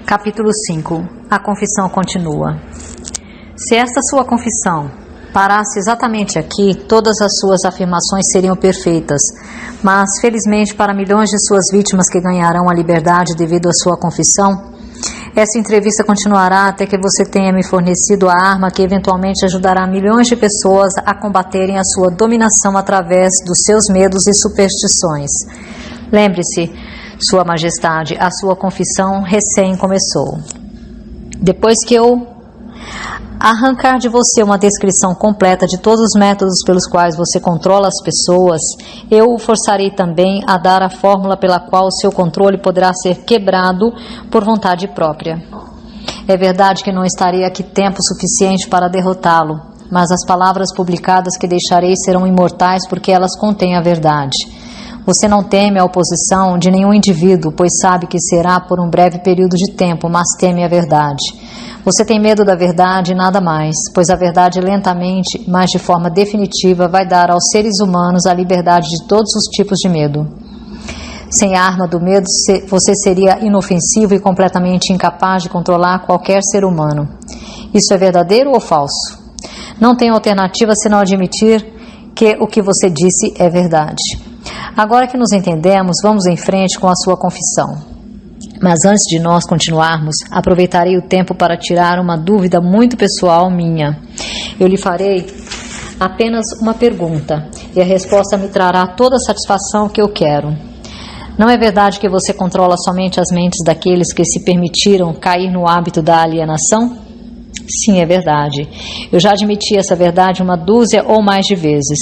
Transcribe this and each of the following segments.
Capítulo 5. A confissão continua. Se esta sua confissão parasse exatamente aqui, todas as suas afirmações seriam perfeitas, mas, felizmente para milhões de suas vítimas que ganharão a liberdade devido à sua confissão, essa entrevista continuará até que você tenha me fornecido a arma que eventualmente ajudará milhões de pessoas a combaterem a sua dominação através dos seus medos e superstições. Lembre-se, Sua Majestade, a sua confissão recém começou. Depois que eu arrancar de você uma descrição completa de todos os métodos pelos quais você controla as pessoas, eu o forçarei também a dar a fórmula pela qual o seu controle poderá ser quebrado por vontade própria. É verdade que não estarei aqui tempo suficiente para derrotá-lo, mas as palavras publicadas que deixarei serão imortais porque elas contêm a verdade. Você não teme a oposição de nenhum indivíduo, pois sabe que será por um breve período de tempo, mas teme a verdade. Você tem medo da verdade e nada mais, pois a verdade lentamente, mas de forma definitiva, vai dar aos seres humanos a liberdade de todos os tipos de medo. Sem a arma do medo, você seria inofensivo e completamente incapaz de controlar qualquer ser humano. Isso é verdadeiro ou falso? Não tem alternativa senão admitir que o que você disse é verdade. Agora que nos entendemos, vamos em frente com a sua confissão. Mas antes de nós continuarmos, aproveitarei o tempo para tirar uma dúvida muito pessoal minha. Eu lhe farei apenas uma pergunta, e a resposta me trará toda a satisfação que eu quero. Não é verdade que você controla somente as mentes daqueles que se permitiram cair no hábito da alienação? Sim, é verdade. Eu já admiti essa verdade uma dúzia ou mais de vezes.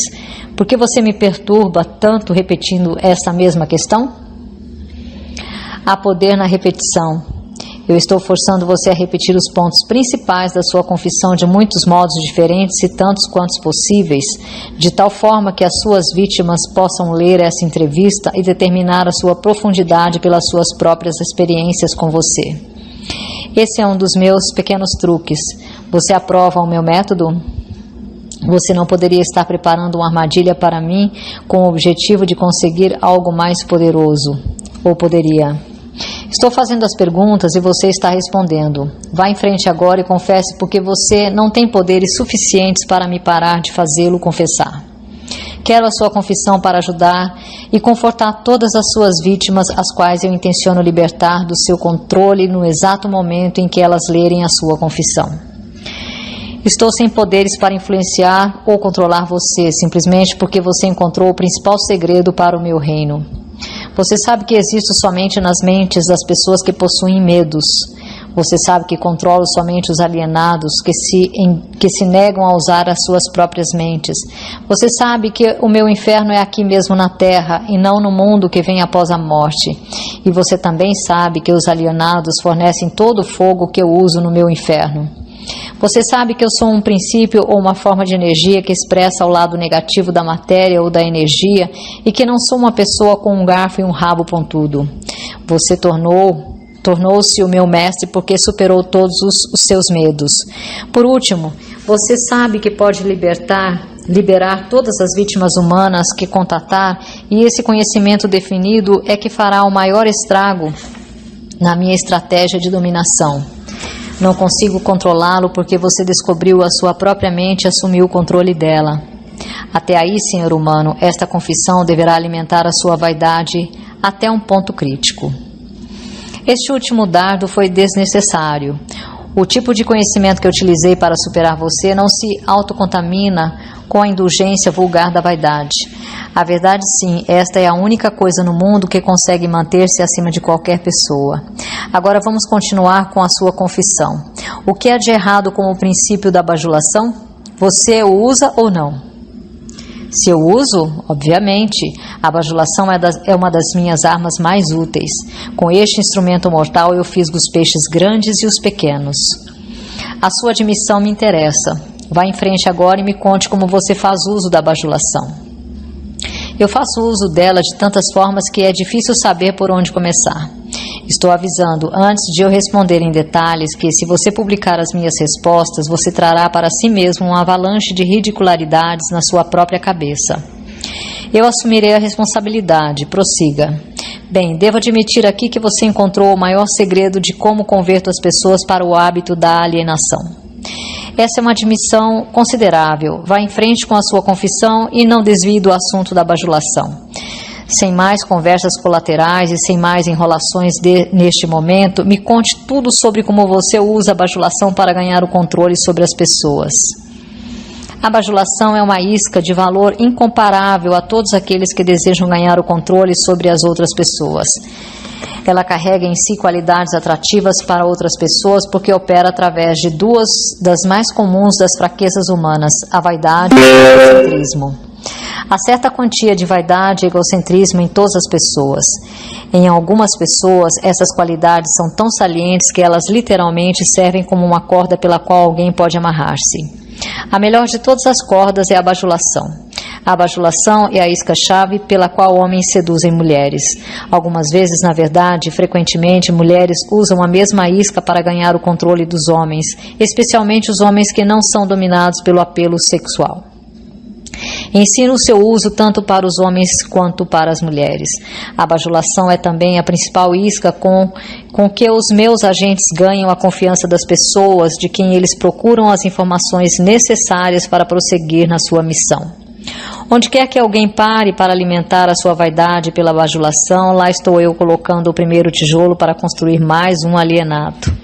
Por que você me perturba tanto repetindo essa mesma questão? Há poder na repetição. Eu estou forçando você a repetir os pontos principais da sua confissão de muitos modos diferentes e tantos quantos possíveis, de tal forma que as suas vítimas possam ler essa entrevista e determinar a sua profundidade pelas suas próprias experiências com você. Esse é um dos meus pequenos truques. Você aprova o meu método? Você não poderia estar preparando uma armadilha para mim com o objetivo de conseguir algo mais poderoso? Ou poderia? Estou fazendo as perguntas e você está respondendo. Vá em frente agora e confesse porque você não tem poderes suficientes para me parar de fazê-lo confessar. Quero a sua confissão para ajudar e confortar todas as suas vítimas, as quais eu intenciono libertar do seu controle no exato momento em que elas lerem a sua confissão. Estou sem poderes para influenciar ou controlar você, simplesmente porque você encontrou o principal segredo para o meu reino. Você sabe que existo somente nas mentes das pessoas que possuem medos. Você sabe que controlo somente os alienados que se negam a usar as suas próprias mentes. Você sabe que o meu inferno é aqui mesmo na terra e não no mundo que vem após a morte. E você também sabe que os alienados fornecem todo o fogo que eu uso no meu inferno. Você sabe que eu sou um princípio ou uma forma de energia que expressa o lado negativo da matéria ou da energia e que não sou uma pessoa com um garfo e um rabo pontudo. Você tornou-se o meu mestre porque superou todos os seus medos. Por último, você sabe que pode liberar todas as vítimas humanas que contatar, e esse conhecimento definido é que fará o maior estrago na minha estratégia de dominação. Não consigo controlá-lo porque você descobriu a sua própria mente e assumiu o controle dela. Até aí, senhor humano, esta confissão deverá alimentar a sua vaidade até um ponto crítico. Este último dardo foi desnecessário. O tipo de conhecimento que eu utilizei para superar você não se autocontamina com a indulgência vulgar da vaidade. A verdade, sim, esta é a única coisa no mundo que consegue manter-se acima de qualquer pessoa. Agora vamos continuar com a sua confissão. O que há de errado com o princípio da bajulação? Você o usa ou não? Se eu uso, obviamente, a bajulação é uma das minhas armas mais úteis. Com este instrumento mortal eu fisgo os peixes grandes e os pequenos. A sua admissão me interessa. Vá em frente agora e me conte como você faz uso da bajulação. Eu faço uso dela de tantas formas que é difícil saber por onde começar. Estou avisando, antes de eu responder em detalhes, que se você publicar as minhas respostas, você trará para si mesmo uma avalanche de ridicularidades na sua própria cabeça. Eu assumirei a responsabilidade. Prossiga. Bem, devo admitir aqui que você encontrou o maior segredo de como converto as pessoas para o hábito da alienação. Essa é uma admissão considerável. Vá em frente com a sua confissão e não desvie do assunto da bajulação. Sem mais conversas colaterais e sem mais enrolações neste momento, me conte tudo sobre como você usa a bajulação para ganhar o controle sobre as pessoas. A bajulação é uma isca de valor incomparável a todos aqueles que desejam ganhar o controle sobre as outras pessoas. Ela carrega em si qualidades atrativas para outras pessoas porque opera através de duas das mais comuns das fraquezas humanas, a vaidade e o egocentrismo. Há certa quantia de vaidade e egocentrismo em todas as pessoas. Em algumas pessoas, essas qualidades são tão salientes que elas literalmente servem como uma corda pela qual alguém pode amarrar-se. A melhor de todas as cordas é a bajulação. A bajulação é a isca-chave pela qual homens seduzem mulheres. Algumas vezes, na verdade, frequentemente, mulheres usam a mesma isca para ganhar o controle dos homens, especialmente os homens que não são dominados pelo apelo sexual. Ensina o seu uso tanto para os homens quanto para as mulheres. A bajulação é também a principal isca com que os meus agentes ganham a confiança das pessoas de quem eles procuram as informações necessárias para prosseguir na sua missão. Onde quer que alguém pare para alimentar a sua vaidade pela bajulação, lá estou eu colocando o primeiro tijolo para construir mais um alienado.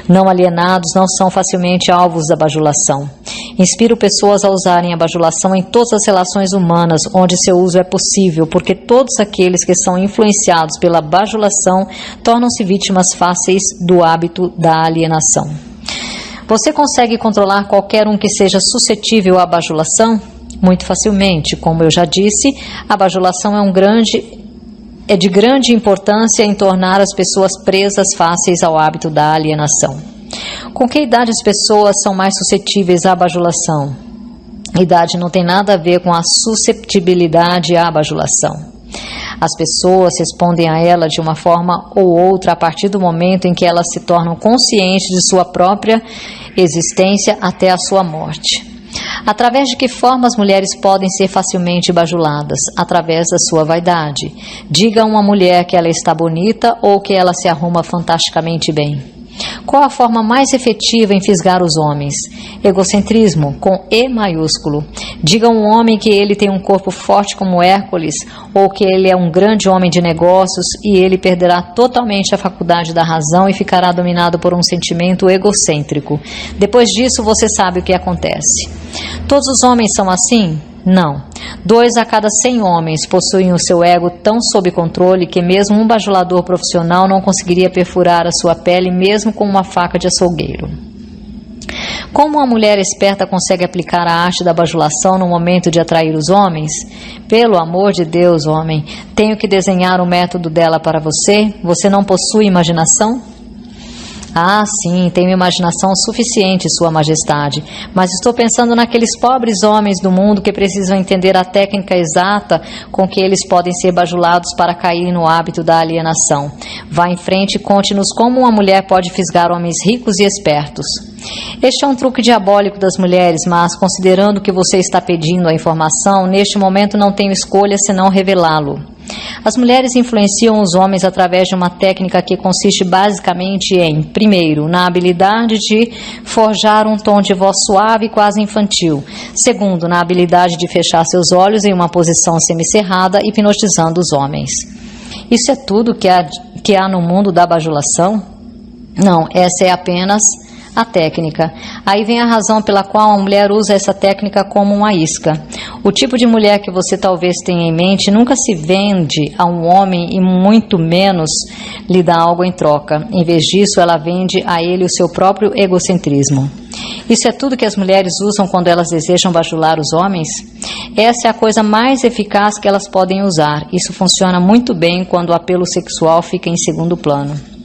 Não alienados não são facilmente alvos da bajulação. Inspiro pessoas a usarem a bajulação em todas as relações humanas onde seu uso é possível, porque todos aqueles que são influenciados pela bajulação tornam-se vítimas fáceis do hábito da alienação. Você consegue controlar qualquer um que seja suscetível à bajulação? Muito facilmente. Como eu já disse, a bajulação é de grande importância em tornar as pessoas presas fáceis ao hábito da alienação. Com que idade as pessoas são mais suscetíveis à bajulação? Idade não tem nada a ver com a susceptibilidade à bajulação. As pessoas respondem a ela de uma forma ou outra a partir do momento em que elas se tornam conscientes de sua própria existência até a sua morte. Através de que forma as mulheres podem ser facilmente bajuladas? Através da sua vaidade. Diga a uma mulher que ela está bonita ou que ela se arruma fantasticamente bem. Qual a forma mais efetiva em fisgar os homens? Egocentrismo, com E maiúsculo. Diga a um homem que ele tem um corpo forte como Hércules, ou que ele é um grande homem de negócios, e ele perderá totalmente a faculdade da razão e ficará dominado por um sentimento egocêntrico. Depois disso, você sabe o que acontece. Todos os homens são assim? Não. 2 a cada 100 homens possuem o seu ego tão sob controle que mesmo um bajulador profissional não conseguiria perfurar a sua pele mesmo com uma faca de açougueiro. Como uma mulher esperta consegue aplicar a arte da bajulação no momento de atrair os homens? Pelo amor de Deus, homem, tenho que desenhar o método dela para você? Você não possui imaginação? Ah, sim, tenho imaginação suficiente, Sua Majestade, mas estou pensando naqueles pobres homens do mundo que precisam entender a técnica exata com que eles podem ser bajulados para cair no hábito da alienação. Vá em frente e conte-nos como uma mulher pode fisgar homens ricos e espertos. Este é um truque diabólico das mulheres, mas considerando que você está pedindo a informação, neste momento não tenho escolha senão revelá-lo. As mulheres influenciam os homens através de uma técnica que consiste basicamente em, primeiro, na habilidade de forjar um tom de voz suave e quase infantil. Segundo, na habilidade de fechar seus olhos em uma posição semicerrada, hipnotizando os homens. Isso é tudo que há no mundo da bajulação? Não, essa é apenas a técnica. Aí vem a razão pela qual a mulher usa essa técnica como uma isca. O tipo de mulher que você talvez tenha em mente nunca se vende a um homem e muito menos lhe dá algo em troca. Em vez disso, ela vende a ele o seu próprio egocentrismo. Isso é tudo que as mulheres usam quando elas desejam bajular os homens? Essa é a coisa mais eficaz que elas podem usar. Isso funciona muito bem quando o apelo sexual fica em segundo plano.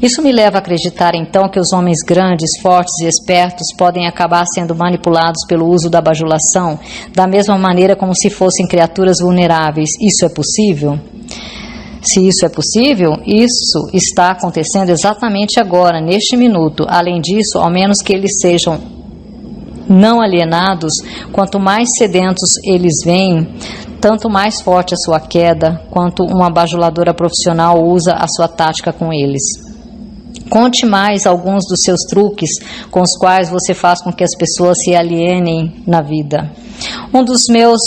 Isso me leva a acreditar então que os homens grandes, fortes e espertos podem acabar sendo manipulados pelo uso da bajulação, da mesma maneira como se fossem criaturas vulneráveis. Isso é possível? Se isso é possível, isso está acontecendo exatamente agora, neste minuto. Além disso, ao menos que eles sejam não alienados, quanto mais sedentos eles vêm, tanto mais forte a sua queda, quanto uma bajuladora profissional usa a sua tática com eles. Conte mais alguns dos seus truques com os quais você faz com que as pessoas se alienem na vida. Um dos meus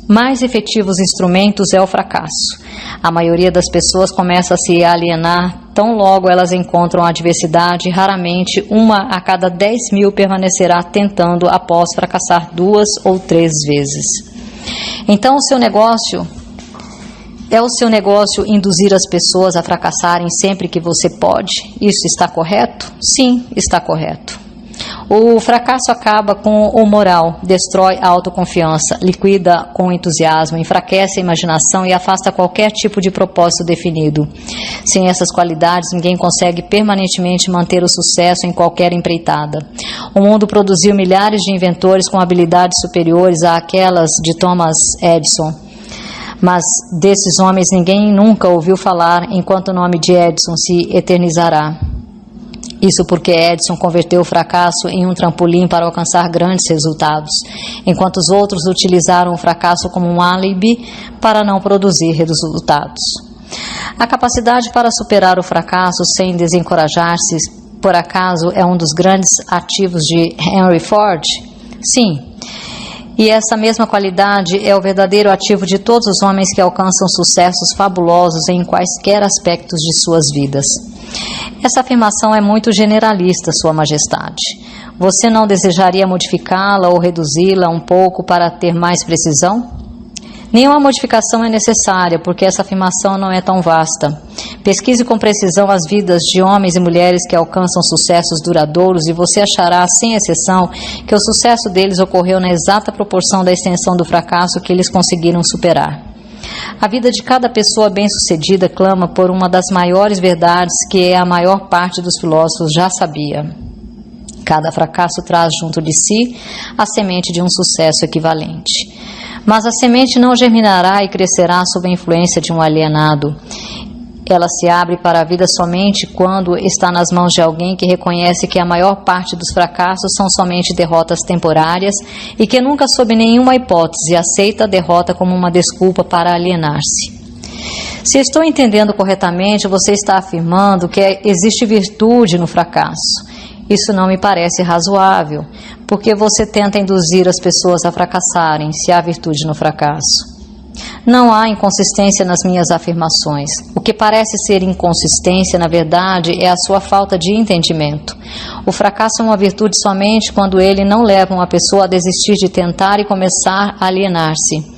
mais efetivos instrumentos é o fracasso. A maioria das pessoas começa a se alienar tão logo elas encontram a adversidade. Raramente uma a cada 10.000 permanecerá tentando após fracassar 2 ou 3 vezes. Então o seu negócio induzir as pessoas a fracassarem sempre que você pode? Isso está correto? Sim, está correto. O fracasso acaba com o moral, destrói a autoconfiança, liquida com entusiasmo, enfraquece a imaginação e afasta qualquer tipo de propósito definido. Sem essas qualidades, ninguém consegue permanentemente manter o sucesso em qualquer empreitada. O mundo produziu milhares de inventores com habilidades superiores àquelas de Thomas Edison. Mas desses homens ninguém nunca ouviu falar enquanto o nome de Edison se eternizará. Isso porque Edison converteu o fracasso em um trampolim para alcançar grandes resultados, enquanto os outros utilizaram o fracasso como um álibi para não produzir resultados. A capacidade para superar o fracasso sem desencorajar-se, por acaso, é um dos grandes ativos de Henry Ford? Sim. E essa mesma qualidade é o verdadeiro ativo de todos os homens que alcançam sucessos fabulosos em quaisquer aspectos de suas vidas. Essa afirmação é muito generalista, Sua Majestade. Você não desejaria modificá-la ou reduzi-la um pouco para ter mais precisão? Nenhuma modificação é necessária, porque essa afirmação não é tão vasta. Pesquise com precisão as vidas de homens e mulheres que alcançam sucessos duradouros e você achará, sem exceção, que o sucesso deles ocorreu na exata proporção da extensão do fracasso que eles conseguiram superar. A vida de cada pessoa bem-sucedida clama por uma das maiores verdades que a maior parte dos filósofos já sabia. Cada fracasso traz junto de si a semente de um sucesso equivalente. Mas a semente não germinará e crescerá sob a influência de um alienado. Ela se abre para a vida somente quando está nas mãos de alguém que reconhece que a maior parte dos fracassos são somente derrotas temporárias e que nunca, sob nenhuma hipótese, aceita a derrota como uma desculpa para alienar-se. Se estou entendendo corretamente, você está afirmando que existe virtude no fracasso. Isso não me parece razoável, porque você tenta induzir as pessoas a fracassarem se há virtude no fracasso. Não há inconsistência nas minhas afirmações. O que parece ser inconsistência, na verdade, é a sua falta de entendimento. O fracasso é uma virtude somente quando ele não leva uma pessoa a desistir de tentar e começar a alienar-se.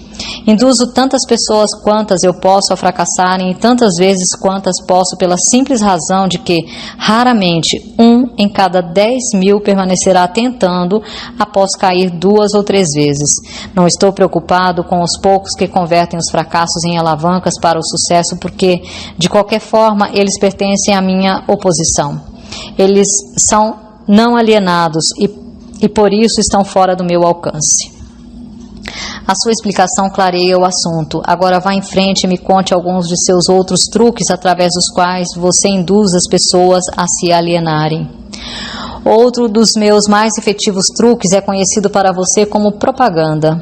Induzo tantas pessoas quantas eu posso a fracassarem e tantas vezes quantas posso pela simples razão de que, raramente, 1 em cada 10.000 permanecerá tentando após cair 2 ou 3 vezes. Não estou preocupado com os poucos que convertem os fracassos em alavancas para o sucesso porque, de qualquer forma, eles pertencem à minha oposição. Eles são não alienados e por isso estão fora do meu alcance. A sua explicação clareia o assunto. Agora vá em frente e me conte alguns de seus outros truques através dos quais você induz as pessoas a se alienarem. Outro dos meus mais efetivos truques é conhecido para você como propaganda.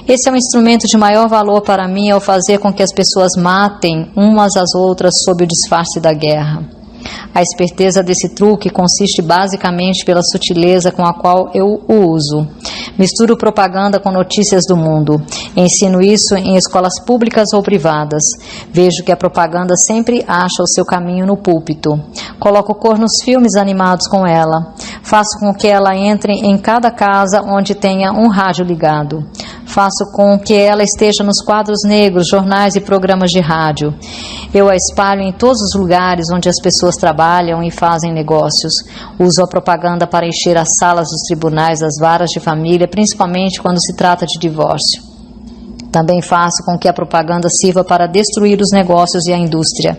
Esse é um instrumento de maior valor para mim ao fazer com que as pessoas matem umas às outras sob o disfarce da guerra. A esperteza desse truque consiste basicamente pela sutileza com a qual eu o uso. Misturo propaganda com notícias do mundo. Ensino isso em escolas públicas ou privadas. Vejo que a propaganda sempre acha o seu caminho no púlpito. Coloco cor nos filmes animados com ela. Faço com que ela entre em cada casa onde tenha um rádio ligado. Faço com que ela esteja nos quadros negros, jornais e programas de rádio. Eu a espalho em todos os lugares onde as pessoas trabalham e fazem negócios. Uso a propaganda para encher as salas dos tribunais, das varas de família, principalmente quando se trata de divórcio. Também faço com que a propaganda sirva para destruir os negócios e a indústria.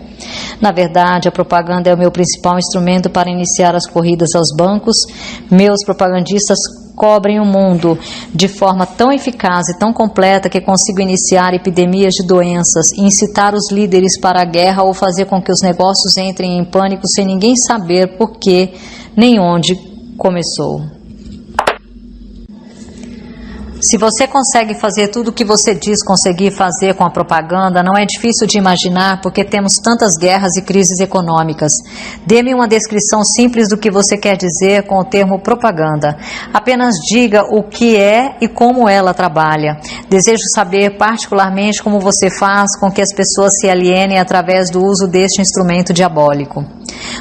Na verdade, a propaganda é o meu principal instrumento para iniciar as corridas aos bancos. Meus propagandistas cobrem o mundo de forma tão eficaz e tão completa que consigo iniciar epidemias de doenças, incitar os líderes para a guerra ou fazer com que os negócios entrem em pânico sem ninguém saber por que nem onde começou. Se você consegue fazer tudo o que você diz conseguir fazer com a propaganda, não é difícil de imaginar porque temos tantas guerras e crises econômicas. Dê-me uma descrição simples do que você quer dizer com o termo propaganda. Apenas diga o que é e como ela trabalha. Desejo saber particularmente como você faz com que as pessoas se alienem através do uso deste instrumento diabólico.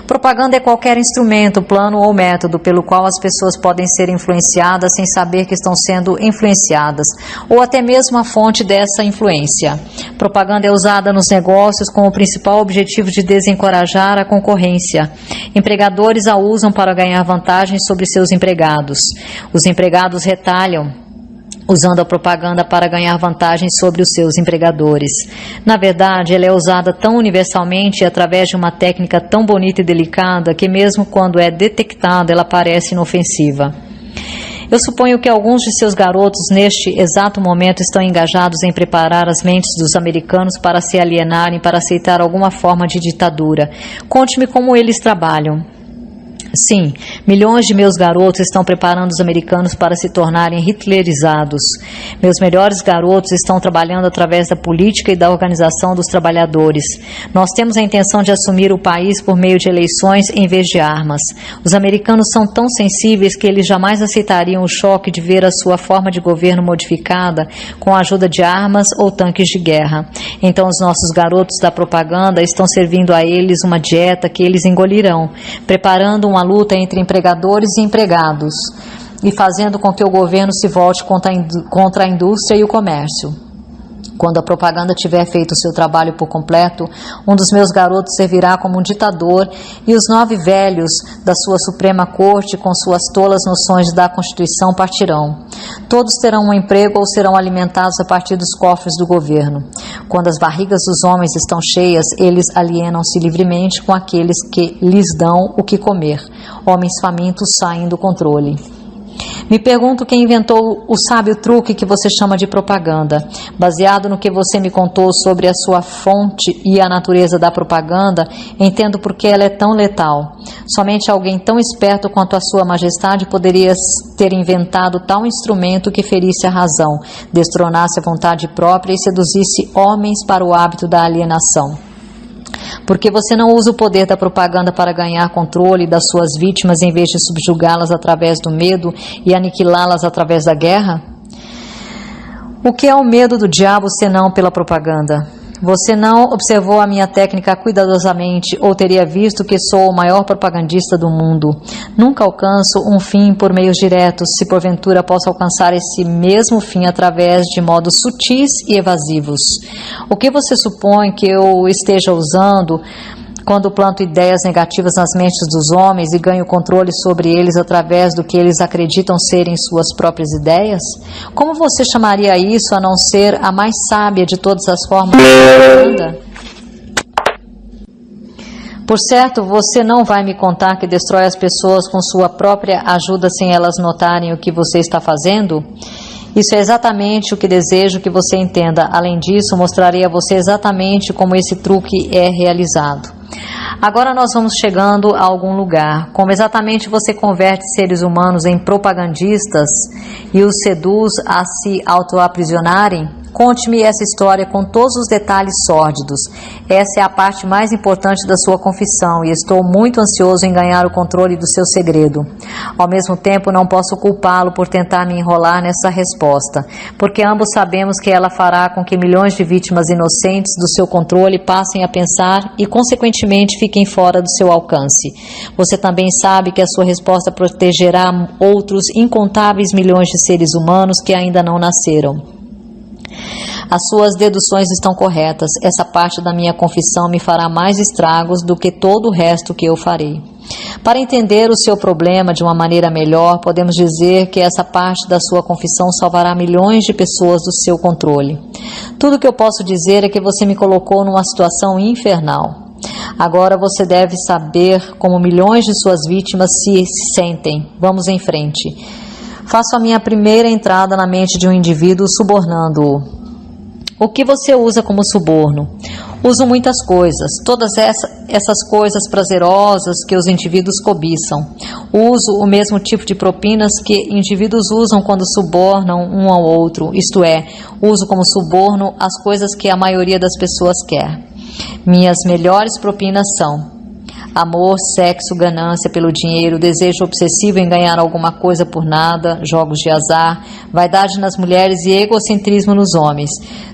Propaganda é qualquer instrumento, plano ou método pelo qual as pessoas podem ser influenciadas sem saber que estão sendo influenciadas, ou até mesmo a fonte dessa influência. Propaganda é usada nos negócios com o principal objetivo de desencorajar a concorrência. Empregadores a usam para ganhar vantagem sobre seus empregados. Os empregados retalham usando a propaganda para ganhar vantagem sobre os seus empregadores. Na verdade, ela é usada tão universalmente e através de uma técnica tão bonita e delicada que mesmo quando é detectada, ela parece inofensiva. Eu suponho que alguns de seus garotos neste exato momento estão engajados em preparar as mentes dos americanos para se alienarem, para aceitar alguma forma de ditadura. Conte-me como eles trabalham. Sim, milhões de meus garotos estão preparando os americanos para se tornarem hitlerizados. Meus melhores garotos estão trabalhando através da política e da organização dos trabalhadores. Nós temos a intenção de assumir o país por meio de eleições em vez de armas. Os americanos são tão sensíveis que eles jamais aceitariam o choque de ver a sua forma de governo modificada com a ajuda de armas ou tanques de guerra. Então os nossos garotos da propaganda estão servindo a eles uma dieta que eles engolirão, preparando uma luta entre empregadores e empregados e fazendo com que o governo se volte contra a indústria e o comércio. Quando a propaganda tiver feito o seu trabalho por completo, um dos meus garotos servirá como um ditador e os 9 velhos da sua Suprema Corte, com suas tolas noções da Constituição, partirão. Todos terão um emprego ou serão alimentados a partir dos cofres do governo. Quando as barrigas dos homens estão cheias, eles alienam-se livremente com aqueles que lhes dão o que comer. Homens famintos saem do controle. Me pergunto quem inventou o sábio truque que você chama de propaganda. Baseado no que você me contou sobre a sua fonte e a natureza da propaganda, entendo por que ela é tão letal. Somente alguém tão esperto quanto a sua majestade poderia ter inventado tal instrumento que ferisse a razão, destronasse a vontade própria e seduzisse homens para o hábito da alienação. Porque você não usa o poder da propaganda para ganhar controle das suas vítimas em vez de subjugá-las através do medo e aniquilá-las através da guerra? O que é o medo do diabo senão pela propaganda? Você não observou a minha técnica cuidadosamente ou teria visto que sou o maior propagandista do mundo. Nunca alcanço um fim por meios diretos, se porventura posso alcançar esse mesmo fim através de modos sutis e evasivos. O que você supõe que eu esteja usando quando planto ideias negativas nas mentes dos homens e ganho controle sobre eles através do que eles acreditam serem suas próprias ideias? Como você chamaria isso a não ser a mais sábia de todas as formas de propaganda? Por certo, você não vai me contar que destrói as pessoas com sua própria ajuda sem elas notarem o que você está fazendo? Isso é exatamente o que desejo que você entenda. Além disso, mostrarei a você exatamente como esse truque é realizado. Agora nós vamos chegando a algum lugar. Como exatamente você converte seres humanos em propagandistas e os seduz a se autoaprisionarem? Conte-me essa história com todos os detalhes sórdidos. Essa é a parte mais importante da sua confissão e estou muito ansioso em ganhar o controle do seu segredo. Ao mesmo tempo, não posso culpá-lo por tentar me enrolar nessa resposta, porque ambos sabemos que ela fará com que milhões de vítimas inocentes do seu controle passem a pensar e, consequentemente, fiquem fora do seu alcance. Você também sabe que a sua resposta protegerá outros incontáveis milhões de seres humanos que ainda não nasceram. As suas deduções estão corretas. Essa parte da minha confissão me fará mais estragos do que todo o resto que eu farei. Para entender o seu problema de uma maneira melhor, podemos dizer que essa parte da sua confissão salvará milhões de pessoas do seu controle. Tudo o que eu posso dizer é que você me colocou numa situação infernal. Agora você deve saber como milhões de suas vítimas se sentem. Vamos em frente. Faço a minha primeira entrada na mente de um indivíduo subornando-o. O que você usa como suborno? Uso muitas coisas, todas essas coisas prazerosas que os indivíduos cobiçam. Uso o mesmo tipo de propinas que indivíduos usam quando subornam um ao outro, isto é, uso como suborno as coisas que a maioria das pessoas quer. Minhas melhores propinas são amor, sexo, ganância pelo dinheiro, desejo obsessivo em ganhar alguma coisa por nada, jogos de azar, vaidade nas mulheres e egocentrismo nos homens,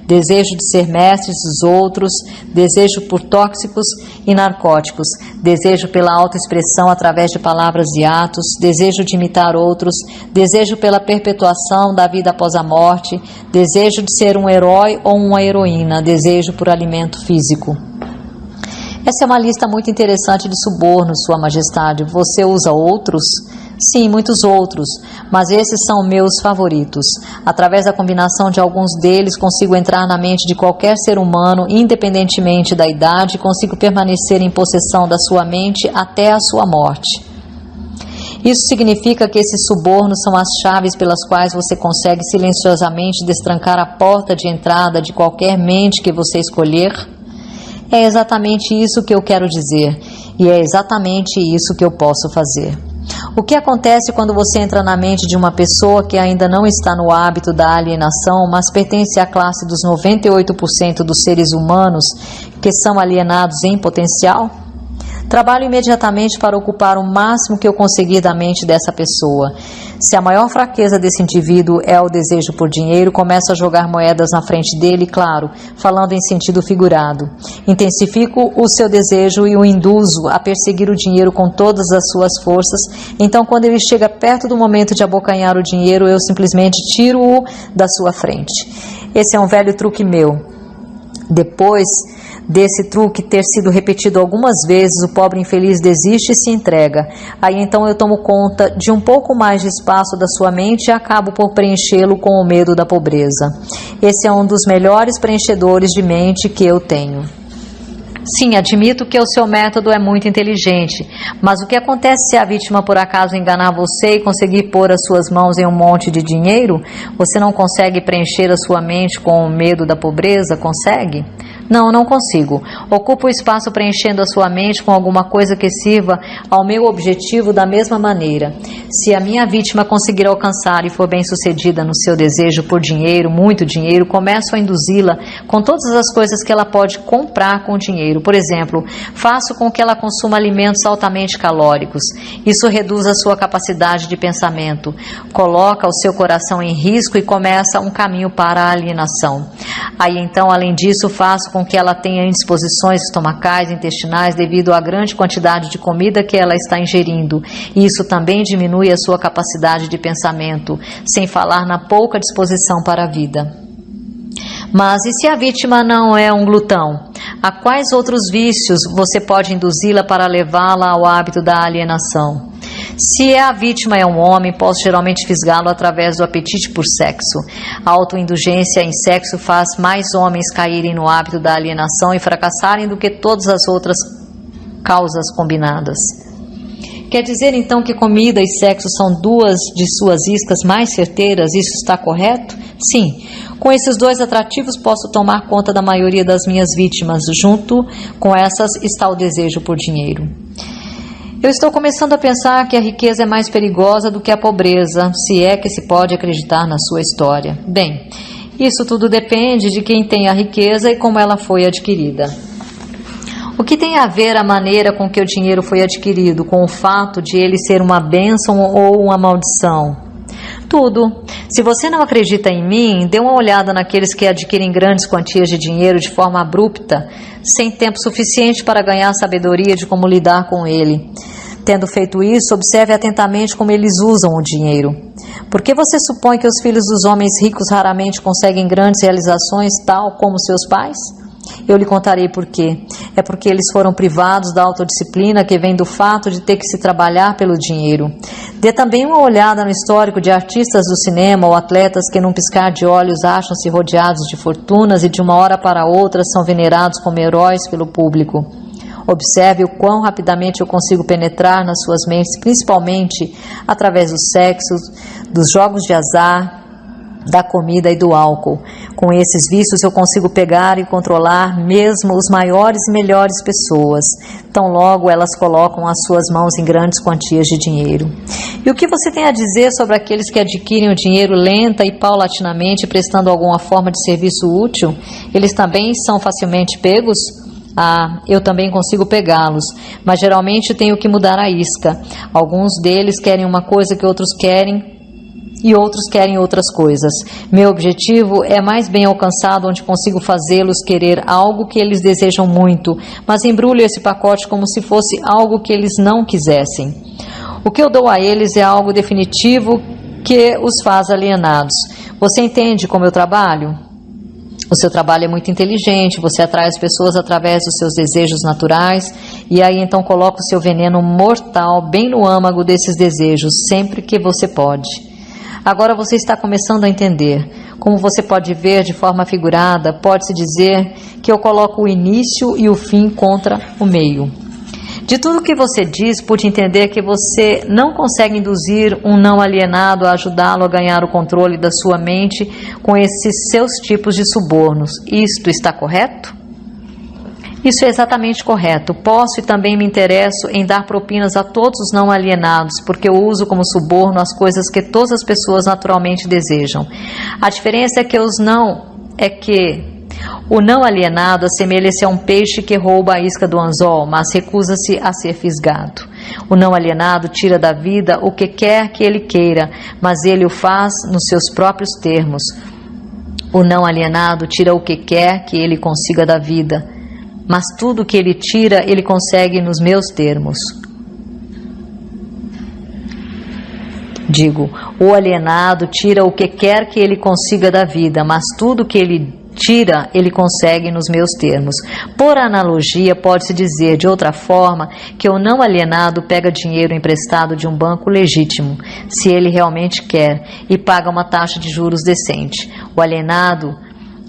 desejo de ser mestres dos outros, desejo por tóxicos e narcóticos, desejo pela autoexpressão através de palavras e atos, desejo de imitar outros, desejo pela perpetuação da vida após a morte, desejo de ser um herói ou uma heroína, desejo por alimento físico. Essa é uma lista muito interessante de subornos, Sua Majestade. Você usa outros? Sim, muitos outros, mas esses são meus favoritos. Através da combinação de alguns deles, consigo entrar na mente de qualquer ser humano, independentemente da idade, e consigo permanecer em possessão da sua mente até a sua morte. Isso significa que esses subornos são as chaves pelas quais você consegue silenciosamente destrancar a porta de entrada de qualquer mente que você escolher? É exatamente isso que eu quero dizer, e é exatamente isso que eu posso fazer. O que acontece quando você entra na mente de uma pessoa que ainda não está no hábito da alienação, mas pertence à classe dos 98% dos seres humanos que são alienados em potencial? Trabalho imediatamente para ocupar o máximo que eu conseguir da mente dessa pessoa. Se a maior fraqueza desse indivíduo é o desejo por dinheiro, começo a jogar moedas na frente dele, claro, falando em sentido figurado. Intensifico o seu desejo e o induzo a perseguir o dinheiro com todas as suas forças. Então, quando ele chega perto do momento de abocanhar o dinheiro, eu simplesmente tiro-o da sua frente. Esse é um velho truque meu. Depois desse truque ter sido repetido algumas vezes, o pobre infeliz desiste e se entrega. Aí então eu tomo conta de um pouco mais de espaço da sua mente e acabo por preenchê-lo com o medo da pobreza. Esse é um dos melhores preenchedores de mente que eu tenho. Sim, admito que o seu método é muito inteligente, mas o que acontece se a vítima por acaso enganar você e conseguir pôr as suas mãos em um monte de dinheiro? Você não consegue preencher a sua mente com o medo da pobreza? Consegue? Não, não consigo. Ocupo o espaço preenchendo a sua mente com alguma coisa que sirva ao meu objetivo da mesma maneira. Se a minha vítima conseguir alcançar e for bem sucedida no seu desejo por dinheiro, muito dinheiro, começo a induzi-la com todas as coisas que ela pode comprar com dinheiro. Por exemplo, faço com que ela consuma alimentos altamente calóricos. Isso reduz a sua capacidade de pensamento, coloca o seu coração em risco e começa um caminho para a alienação. Aí então, além disso, faço com que ela tenha indisposições estomacais e intestinais devido à grande quantidade de comida que ela está ingerindo. E isso também diminui a sua capacidade de pensamento, sem falar na pouca disposição para a vida. Mas e se a vítima não é um glutão? A quais outros vícios você pode induzi-la para levá-la ao hábito da alienação? Se a vítima é um homem, posso geralmente fisgá-lo através do apetite por sexo. A autoindulgência em sexo faz mais homens caírem no hábito da alienação e fracassarem do que todas as outras causas combinadas. Quer dizer então que comida e sexo são duas de suas iscas mais certeiras? Isso está correto? Sim. Com esses dois atrativos posso tomar conta da maioria das minhas vítimas. Junto com essas está o desejo por dinheiro. Eu estou começando a pensar que a riqueza é mais perigosa do que a pobreza, se é que se pode acreditar na sua história. Bem, isso tudo depende de quem tem a riqueza e como ela foi adquirida. O que tem a ver a maneira com que o dinheiro foi adquirido com o fato de ele ser uma bênção ou uma maldição? Tudo. Se você não acredita em mim, dê uma olhada naqueles que adquirem grandes quantias de dinheiro de forma abrupta, sem tempo suficiente para ganhar sabedoria de como lidar com ele. Tendo feito isso, observe atentamente como eles usam o dinheiro. Por que você supõe que os filhos dos homens ricos raramente conseguem grandes realizações, tal como seus pais? Eu lhe contarei por quê. É porque eles foram privados da autodisciplina que vem do fato de ter que se trabalhar pelo dinheiro. Dê também uma olhada no histórico de artistas do cinema ou atletas que num piscar de olhos acham-se rodeados de fortunas e de uma hora para outra são venerados como heróis pelo público. Observe o quão rapidamente eu consigo penetrar nas suas mentes, principalmente através do sexo, dos jogos de azar da comida e do álcool. Com esses vícios eu consigo pegar e controlar mesmo os maiores e melhores pessoas, tão logo elas colocam as suas mãos em grandes quantias de dinheiro. E o que você tem a dizer sobre aqueles que adquirem o dinheiro lenta e paulatinamente, prestando alguma forma de serviço útil? Eles também são facilmente pegos? Ah, eu também consigo pegá-los, mas geralmente tenho que mudar a isca. Alguns deles querem uma coisa que outros querem, e outros querem outras coisas. Meu objetivo é mais bem alcançado, onde consigo fazê-los querer algo que eles desejam muito, mas embrulho esse pacote como se fosse algo que eles não quisessem. O que eu dou a eles é algo definitivo que os faz alienados. Você entende como eu trabalho? O seu trabalho é muito inteligente, você atrai as pessoas através dos seus desejos naturais e aí então coloca o seu veneno mortal bem no âmago desses desejos, sempre que você pode. Agora você está começando a entender. Como você pode ver de forma figurada, pode-se dizer que eu coloco o início e o fim contra o meio. De tudo que você diz, pude entender que você não consegue induzir um não alienado a ajudá-lo a ganhar o controle da sua mente com esses seus tipos de subornos. Isto está correto? Isso é exatamente correto. Posso e também me interesso em dar propinas a todos os não alienados, porque eu uso como suborno as coisas que todas as pessoas naturalmente desejam. A diferença é que o não alienado assemelha-se a um peixe que rouba a isca do anzol, mas recusa-se a ser fisgado. O não alienado tira da vida o que quer que ele queira, mas ele o faz nos seus próprios termos. O não alienado tira o que quer que ele consiga da vida, mas tudo que ele tira, ele consegue nos meus termos. Digo, o alienado tira o que quer que ele consiga da vida, mas tudo que ele tira, ele consegue nos meus termos. Por analogia, pode-se dizer de outra forma que o não alienado pega dinheiro emprestado de um banco legítimo, se ele realmente quer, e paga uma taxa de juros decente. O alienado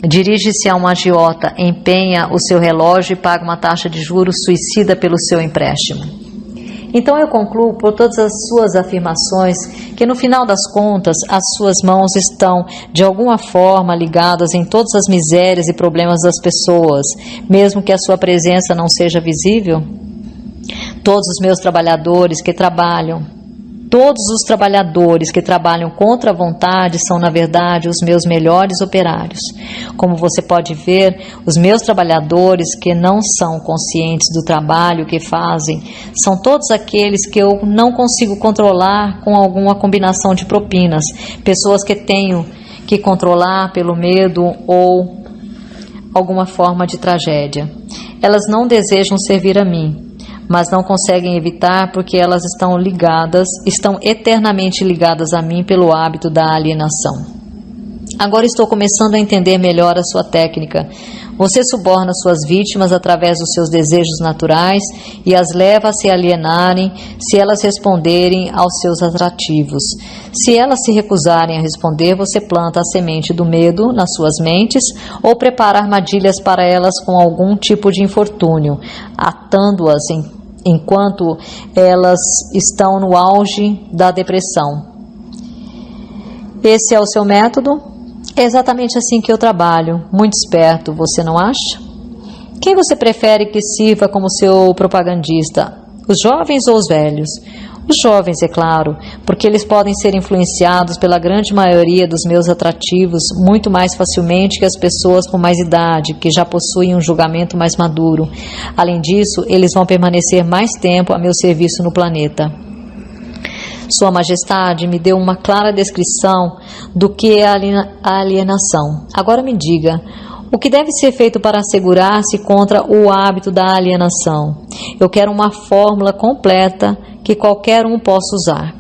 dirige-se a um agiota, empenha o seu relógio e paga uma taxa de juros suicida pelo seu empréstimo. Então eu concluo por todas as suas afirmações que no final das contas as suas mãos estão de alguma forma ligadas em todas as misérias e problemas das pessoas, mesmo que a sua presença não seja visível. Todos os meus trabalhadores que trabalham contra a vontade são, na verdade, os meus melhores operários. Como você pode ver, os meus trabalhadores que não são conscientes do trabalho que fazem são todos aqueles que eu não consigo controlar com alguma combinação de propinas, pessoas que tenho que controlar pelo medo ou alguma forma de tragédia. Elas não desejam servir a mim, mas não conseguem evitar porque elas estão eternamente ligadas a mim pelo hábito da alienação. Agora estou começando a entender melhor a sua técnica. Você suborna suas vítimas através dos seus desejos naturais e as leva a se alienarem se elas responderem aos seus atrativos. Se elas se recusarem a responder, você planta a semente do medo nas suas mentes ou prepara armadilhas para elas com algum tipo de infortúnio, atando-as enquanto elas estão no auge da depressão. Esse é o seu método? É exatamente assim que eu trabalho. Muito esperto, você não acha? Quem você prefere que sirva como seu propagandista? Os jovens ou os velhos? Os jovens, é claro, porque eles podem ser influenciados pela grande maioria dos meus atrativos muito mais facilmente que as pessoas com mais idade, que já possuem um julgamento mais maduro. Além disso, eles vão permanecer mais tempo a meu serviço no planeta. Sua Majestade me deu uma clara descrição do que é a alienação. Agora me diga, o que deve ser feito para assegurar-se contra o hábito da alienação? Eu quero uma fórmula completa que qualquer um possa usar.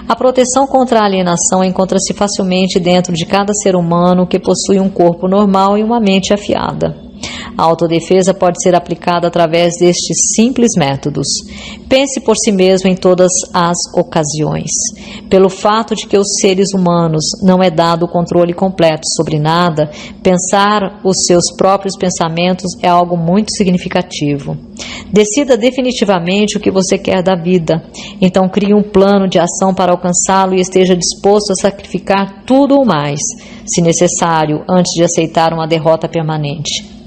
A proteção contra a alienação encontra-se facilmente dentro de cada ser humano que possui um corpo normal e uma mente afiada. A autodefesa pode ser aplicada através destes simples métodos. Pense por si mesmo em todas as ocasiões. Pelo fato de que os seres humanos não é dado o controle completo sobre nada, pensar os seus próprios pensamentos é algo muito significativo. Decida definitivamente o que você quer da vida. Então crie um plano de ação para alcançá-lo e esteja disposto a sacrificar tudo ou mais, se necessário, antes de aceitar uma derrota permanente.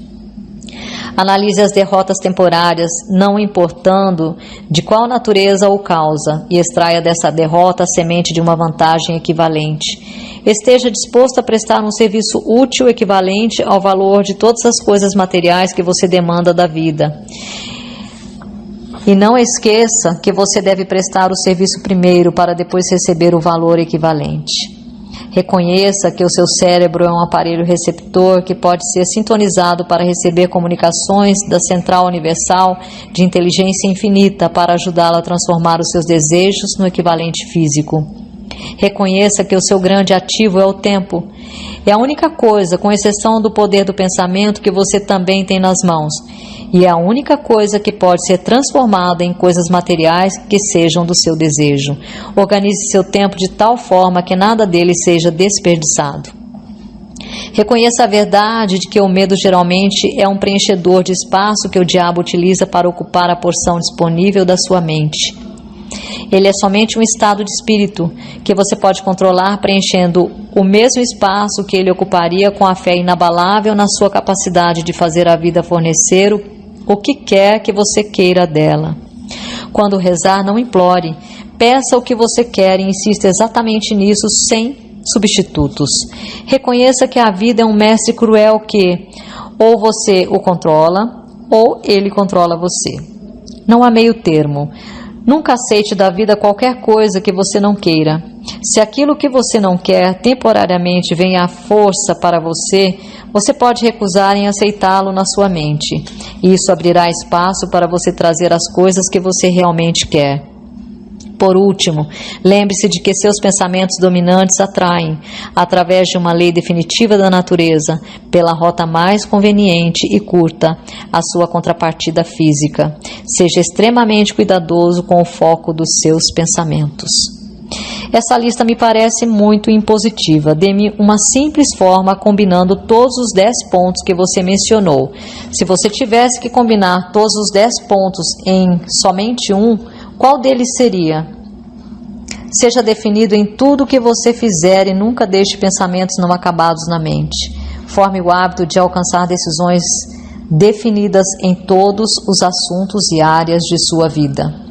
Analise as derrotas temporárias, não importando de qual natureza ou causa, e extraia dessa derrota a semente de uma vantagem equivalente. Esteja disposto a prestar um serviço útil equivalente ao valor de todas as coisas materiais que você demanda da vida. E não esqueça que você deve prestar o serviço primeiro para depois receber o valor equivalente. Reconheça que o seu cérebro é um aparelho receptor que pode ser sintonizado para receber comunicações da Central Universal de Inteligência Infinita para ajudá-lo a transformar os seus desejos no equivalente físico. Reconheça que o seu grande ativo é o tempo. É a única coisa, com exceção do poder do pensamento, que você também tem nas mãos. E é a única coisa que pode ser transformada em coisas materiais que sejam do seu desejo. Organize seu tempo de tal forma que nada dele seja desperdiçado. Reconheça a verdade de que o medo geralmente é um preenchedor de espaço que o diabo utiliza para ocupar a porção disponível da sua mente. Ele é somente um estado de espírito que você pode controlar preenchendo o mesmo espaço que ele ocuparia com a fé inabalável na sua capacidade de fazer a vida fornecer o que quer que você queira dela. Quando rezar, não implore. Peça o que você quer e insista exatamente nisso sem substitutos. Reconheça que a vida é um mestre cruel que ou você o controla ou ele controla você. Não há meio termo. Nunca aceite da vida qualquer coisa que você não queira. Se aquilo que você não quer temporariamente vem à força para você, você pode recusar em aceitá-lo na sua mente. E isso abrirá espaço para você trazer as coisas que você realmente quer. Por último, lembre-se de que seus pensamentos dominantes atraem, através de uma lei definitiva da natureza, pela rota mais conveniente e curta, a sua contrapartida física. Seja extremamente cuidadoso com o foco dos seus pensamentos. Essa lista me parece muito impositiva. Dê-me uma simples forma combinando todos os 10 pontos que você mencionou. Se você tivesse que combinar todos os 10 pontos em somente um, qual deles seria? Seja definido em tudo o que você fizer e nunca deixe pensamentos não acabados na mente. Forme o hábito de alcançar decisões definidas em todos os assuntos e áreas de sua vida.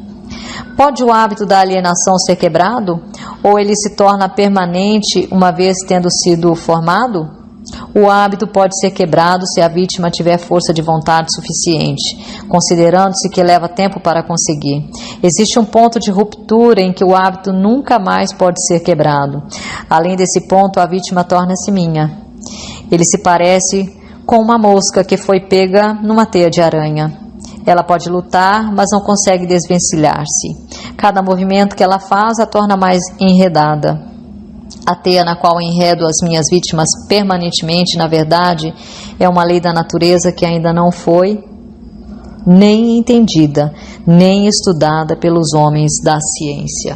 Pode o hábito da alienação ser quebrado? Ou ele se torna permanente uma vez tendo sido formado? O hábito pode ser quebrado se a vítima tiver força de vontade suficiente, considerando-se que leva tempo para conseguir. Existe um ponto de ruptura em que o hábito nunca mais pode ser quebrado. Além desse ponto, a vítima torna-se minha. Ele se parece com uma mosca que foi pega numa teia de aranha. Ela pode lutar, mas não consegue desvencilhar-se. Cada movimento que ela faz a torna mais enredada. A teia na qual enredo as minhas vítimas permanentemente, na verdade, é uma lei da natureza que ainda não foi nem entendida, nem estudada pelos homens da ciência.